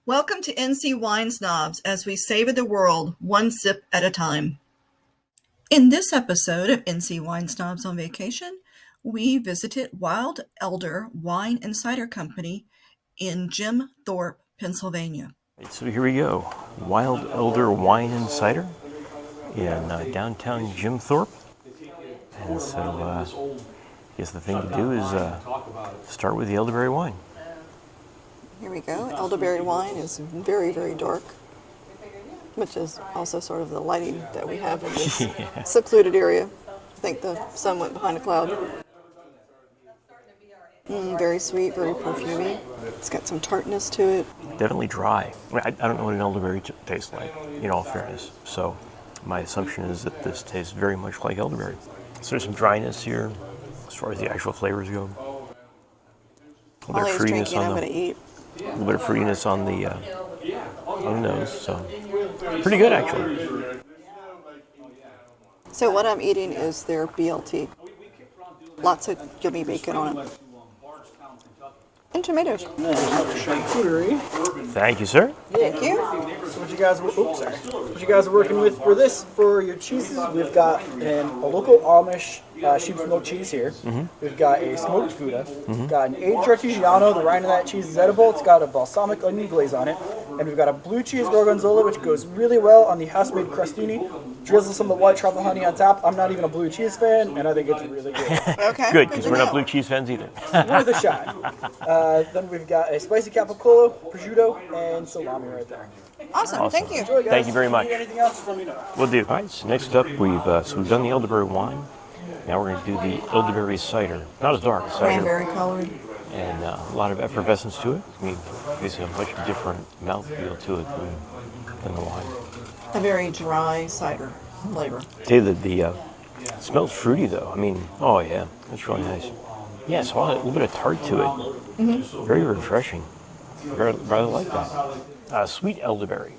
Welcome to NC Wine Snobs as we savor the world one sip at a time. In this episode of NC Wine Snobs on Vacation, we visited Wild Elder Wine and Cider Company in Jim Thorpe, Pennsylvania. So here we go, Wild Elder Wine and Cider in downtown Jim Thorpe. And so I guess the thing to do is start with the elderberry wine. Here we go. Elderberry wine is very, very dark, which is also sort of the lighting that we have in this secluded area. I think the sun went behind a cloud. Very sweet, very perfumey. It's got some tartness to it. Definitely dry. I don't know what an elderberry tastes like, in all fairness. So my assumption is that this tastes very much like elderberry. So there's some dryness here as far as the actual flavors go. A little bit of fruitiness on a little bit of fruitiness on the nose. So pretty good, actually. So what I'm eating is their BLT. Lots of yummy bacon on it. And tomatoes. Charcuterie. Thank you, sir. Thank you. So what you guys are working with for your cheeses? We've got a local Amish sheep's milk cheese here. We've got a smoked Gouda. We've got an aged Artigiano. The rind of that cheese is edible. It's got a balsamic onion glaze on it. And we've got a blue cheese gorgonzola, which goes really well on the house-made crostini. Drizzle some of the white truffle honey on top. I'm not even a blue cheese fan, and I think it's really good. Okay. Good, because we're not blue cheese fans either. Worth a shot. Then we've got a spicy capicolo, prosciutto, and salami right there. Awesome. Thank you. Enjoy, guys. Thank you very much. If you need anything else, just let me know. We'll do. All right, so next up we've done the elderberry wine. Now we're going to do the elderberry cider. Not as dark as cider. Cranberry colored. And a lot of effervescence to it. I mean, basically a much different mouthfeel to it than the wine. A very dry cider flavor. I tell you that it smells fruity though. I mean, oh yeah, that's really nice. Yeah, so a little bit of tart to it. Very refreshing. Rather like that. Sweet elderberry.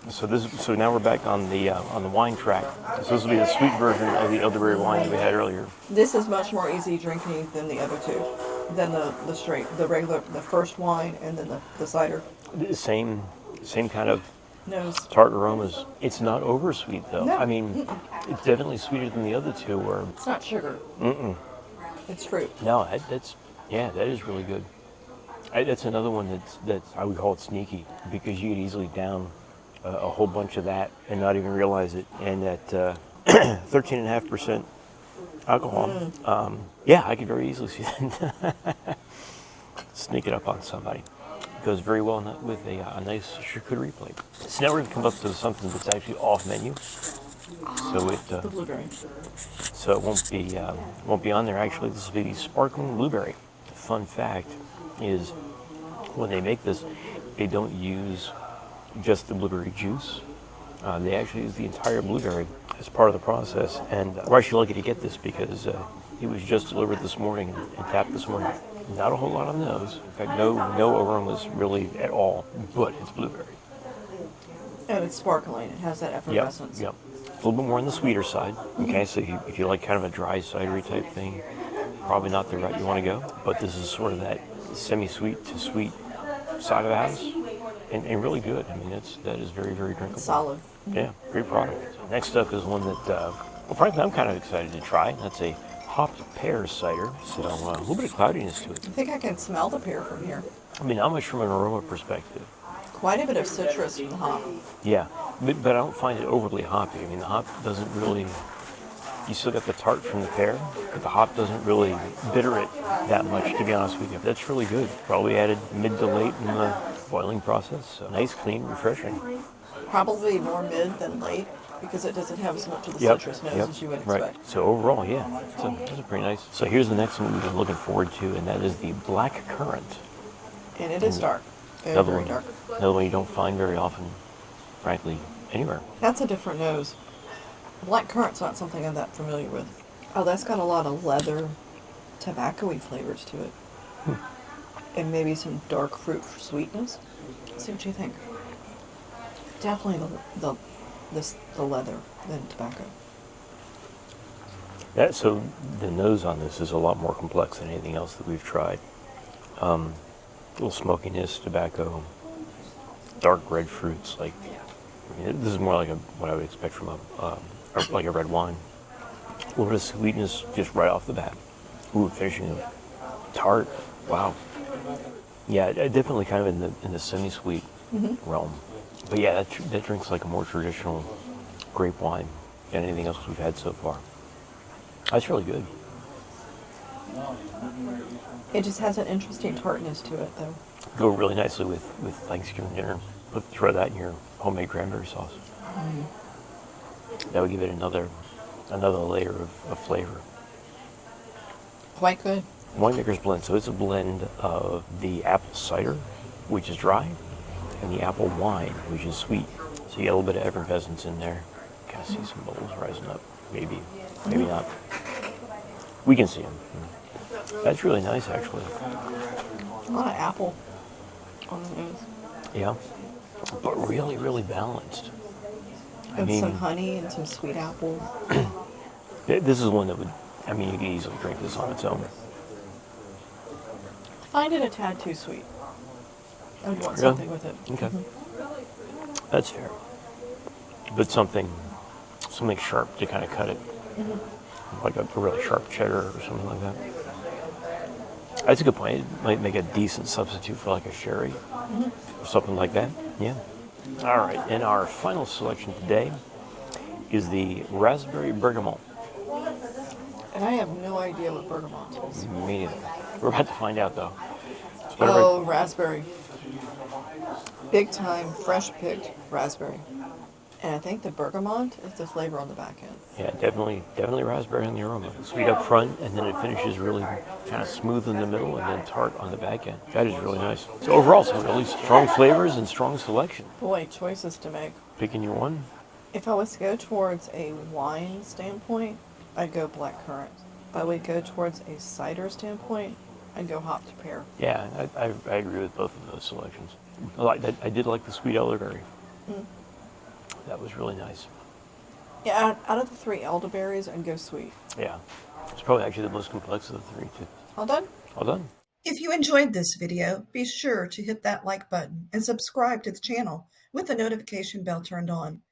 So now we're back on the wine track. So this will be the sweet version of the elderberry wine that we had earlier. This is much more easy drinking than the other two, than the first wine and then the cider. Same kind of Nose. tart aromas. It's not oversweet though. No. I mean, it's definitely sweeter than the other two were. It's not sugar. It's fruit. No, that is really good. That's another one that's I would call it sneaky, because you could easily down a whole bunch of that and not even realize it. And at 13.5% alcohol, I could very easily see that sneak it up on somebody. It goes very well with a nice charcuterie plate. So now we're going to come up to something that's actually off menu. So The blueberry. So it won't be on there. Actually, this will be sparkling blueberry. The fun fact is, when they make this, they don't use just the blueberry juice. They actually use the entire blueberry as part of the process. And we're actually lucky to get this because it was just delivered this morning and tapped this morning. Not a whole lot on the nose. In fact, no aromas really at all, but it's blueberry. And it's sparkling. It has that effervescence. Yep. A little bit more on the sweeter side. Okay, so if you like kind of a dry cidery type thing, probably not the route you want to go. But this is sort of that semi-sweet to sweet side of the house, and really good. I mean, that is very, very drinkable. Solid. Yeah, great product. So next up is one that, frankly, I'm kind of excited to try. That's a hopped pear cider. So a little bit of cloudiness to it. I think I can smell the pear from here. I mean, not much from an aroma perspective. Quite a bit of citrus from the hop. Yeah, but I don't find it overly hoppy. I mean, the hop doesn't really, you still got the tart from the pear, but the hop doesn't really bitter it that much, to be honest with you. That's really good. Probably added mid to late in the boiling process. So nice, clean, refreshing. Probably more mid than late, because it doesn't have as much of the citrus nose as you would expect. Right. So overall, yeah, that's a pretty nice. So here's the next one we've been looking forward to, and that is the black currant. And it is dark. Very dark. Another one you don't find very often, frankly, anywhere. That's a different nose. Black currant's not something I'm that familiar with. Oh, that's got a lot of leather, tobacco-y flavors to it. And maybe some dark fruit sweetness. See what you think. Definitely the leather than tobacco. So the nose on this is a lot more complex than anything else that we've tried. A little smokiness, tobacco, dark red fruits. Like, this is more like what I would expect from like a red wine. A little bit of sweetness just right off the bat. Ooh, finishing of tart. Wow. Yeah, definitely kind of in the semi-sweet realm. But yeah, that drink's like a more traditional grape wine than anything else we've had so far. That's really good. It just has an interesting tartness to it, though. Go really nicely with Thanksgiving dinner. Throw that in your homemade cranberry sauce. That would give it another layer of flavor. Quite good. Winemaker's blend. So it's a blend of the apple cider, which is dry, and the apple wine, which is sweet. So you get a little bit of effervescence in there. Kind of see some bubbles rising up. Maybe not. We can see them. That's really nice, actually. A lot of apple on the nose. Yeah, but really, really balanced. And some honey and some sweet apple. This is one that would, you could easily drink this on its own. I find it a tad too sweet. I would want something with it. Okay. That's fair. But something sharp to kind of cut it. Like a really sharp cheddar or something like that. That's a good point. It might make a decent substitute for like a sherry or something like that. Yeah. All right. And our final selection today is the raspberry bergamot. And I have no idea what bergamot is. Me neither. We're about to find out though. Oh, raspberry. Big time, fresh picked raspberry. And I think the bergamot is the flavor on the back end. Yeah, definitely raspberry on the aroma. Sweet up front, and then it finishes really kind of smooth in the middle, and then tart on the back end. That is really nice. So overall, some really strong flavors and strong selection. Boy, choices to make. Picking your one? If I was to go towards a wine standpoint, I'd go black currant. If I would go towards a cider standpoint, I'd go hopped pear. Yeah, I agree with both of those selections. I did like the sweet elderberry. That was really nice. Yeah, out of the three elderberries, I'd go sweet. Yeah, it's probably actually the most complex of the three, too. All done? All done. If you enjoyed this video, be sure to hit that like button and subscribe to the channel with the notification bell turned on.